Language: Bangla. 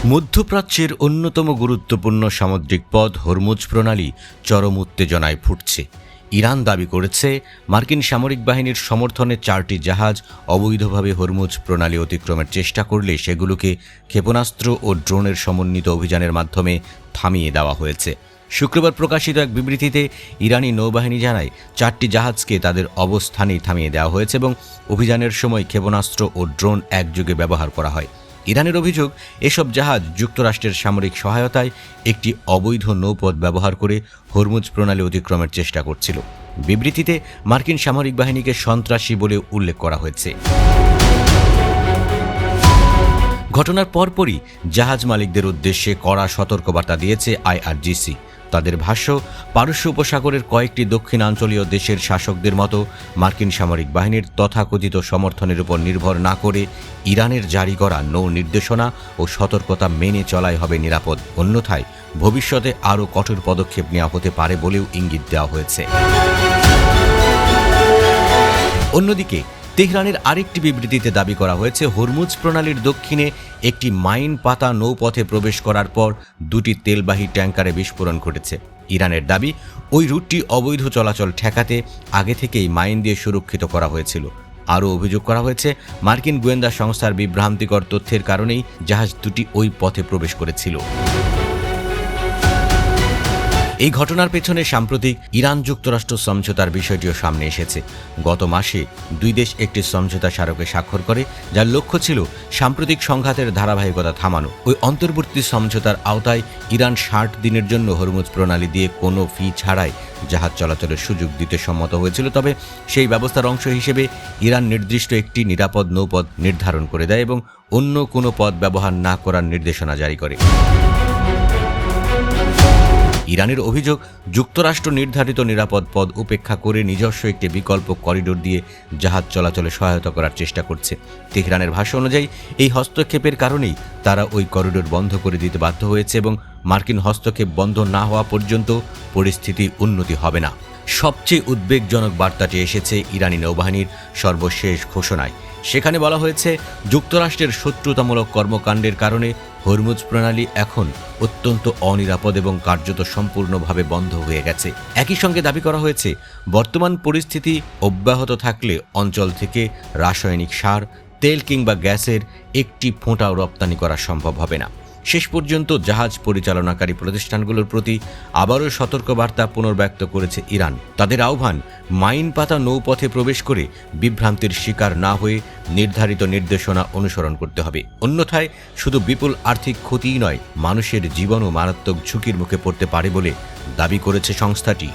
মধ্যপ্রাচ্যের অন্যতম গুরুত্বপূর্ণ সামুদ্রিক পথ হরমুজ প্রণালী চরম উত্তেজনায় ফুটছে। ইরান দাবি করেছে মার্কিন সামরিক বাহিনীর সমর্থনে 4টি জাহাজ অবৈধভাবে হরমুজ প্রণালী অতিক্রমের চেষ্টা করলে সেগুলোকে ক্ষেপণাস্ত্র ও ড্রোনের সমন্বিত অভিযানের মাধ্যমে থামিয়ে দেওয়া হয়েছে। শুক্রবার প্রকাশিত এক বিবৃতিতে ইরানি নৌবাহিনী জানায় 4টি জাহাজকে তাদের অবস্থানেই থামিয়ে দেওয়া হয়েছে এবং অভিযানের সময় ক্ষেপণাস্ত্র ও ড্রোন একযোগে ব্যবহার করা হয়। ইরানের অভিযোগ, এসব জাহাজ যুক্তরাষ্ট্রের সামরিক সহায়তায় একটি অবৈধ নৌপথ ব্যবহার করে হরমুজ প্রণালী অতিক্রমের চেষ্টা করছিল। বিবৃতিতে মার্কিন সামরিক বাহিনীকে সন্ত্রাসী বলে উল্লেখ করা হয়েছে। ঘটনার পরপরই জাহাজ মালিকদের উদ্দেশ্যে কড়া সতর্কবার্তা দিয়েছে IRGC। তাদের ভাষ্য, পারস্য উপসাগরের কয়েকটি দক্ষিণাঞ্চলীয় দেশের শাসকদের মতো মার্কিন সামরিক বাহিনীর তথাকথিত সমর্থনের উপর নির্ভর না করে ইরানের জারি করা নৌ নির্দেশনা ও সতর্কতা মেনে চলাই হবে নিরাপদ, অন্যথায় ভবিষ্যতে আরও কঠোর পদক্ষেপ নেওয়া হতে পারে বলেও ইঙ্গিত দেওয়া হয়েছে। অন্যদিকে তেহরানের আরেকটি বিবৃতিতে দাবি করা হয়েছে, হরমুজ প্রণালীর দক্ষিণে একটি মাইন পাতা নৌপথে প্রবেশ করার পর 2টি তেলবাহী ট্যাঙ্কারে বিস্ফোরণ ঘটেছে। ইরানের দাবি, ওই রুটটি অবৈধ চলাচল ঠেকাতে আগে থেকেই মাইন দিয়ে সুরক্ষিত করা হয়েছিল। আরও অভিযোগ করা হয়েছে, মার্কিন গোয়েন্দা সংস্থার বিভ্রান্তিকর তথ্যের কারণেই জাহাজ দুটি ওই পথে প্রবেশ করেছিল। এই ঘটনার পেছনে সাম্প্রতিক ইরান যুক্তরাষ্ট্র সমঝোতার বিষয়টিও সামনে এসেছে। গত মাসে দুই দেশ একটি সমঝোতা স্মারকে স্বাক্ষর করে, যার লক্ষ্য ছিল সাম্প্রতিক সংঘাতের ধারাবাহিকতা থামানো। ওই অন্তর্বর্তী সমঝোতার আওতায় ইরান 60 দিনের জন্য হরমুজ প্রণালী দিয়ে কোনো ফি ছাড়াই জাহাজ চলাচলের সুযোগ দিতে সম্মত হয়েছিল। তবে সেই ব্যবস্থার অংশ হিসেবে ইরান নির্দিষ্ট একটি নিরাপদ নৌপথ নির্ধারণ করে দেয় এবং অন্য কোনো পথ ব্যবহার না করার নির্দেশনা জারি করে। ইরানের অভিযোগ, যুক্তরাষ্ট্র নির্ধারিত নিরাপদ পথ উপেক্ষা করে নিজস্ব একটি বিকল্প করিডোর দিয়ে জাহাজ চলাচলে সহায়তা করার চেষ্টা করছে। তেহরানের ভাষ্য অনুযায়ী এই হস্তক্ষেপের কারণেই তারা ওই করিডোর বন্ধ করে দিতে বাধ্য হয়েছে এবং মার্কিন হস্তক্ষেপ বন্ধ না হওয়া পর্যন্ত পরিস্থিতি উন্নতি হবে না। সবচেয়ে উদ্বেগজনক বার্তাটি এসেছে ইরানি নৌবাহিনীর সর্বশেষ ঘোষণায়। সেখানে বলা হয়েছে, যুক্তরাষ্ট্রের শত্রুতামূলক কর্মকাণ্ডের কারণে হরমুজ প্রণালী এখন অত্যন্ত অনিরাপদ এবং কার্যত সম্পূর্ণভাবে বন্ধ হয়ে গেছে। একই সঙ্গে দাবি করা হয়েছে, বর্তমান পরিস্থিতি অব্যাহত থাকলে অঞ্চল থেকে রাসায়নিক সার, তেল কিংবা গ্যাসের একটি ফোঁটাও রপ্তানি করা সম্ভব হবে না। শেষ পর্যন্ত জাহাজ পরিচালনাকারী প্রতিষ্ঠানগুলোর প্রতি আবারও সতর্কবার্তা পুনর্ব্যক্ত করেছে ইরান। তাদের আহ্বান, মাইন পাতা নৌপথে প্রবেশ করে বিভ্রান্তির শিকার না হয়ে নির্ধারিত নির্দেশনা অনুসরণ করতে হবে, অন্যথায় শুধু বিপুল আর্থিক ক্ষতিই নয়, মানুষের জীবনও মারাত্মক ঝুঁকির মুখে পড়তে পারে বলে দাবি করেছে সংস্থাটি।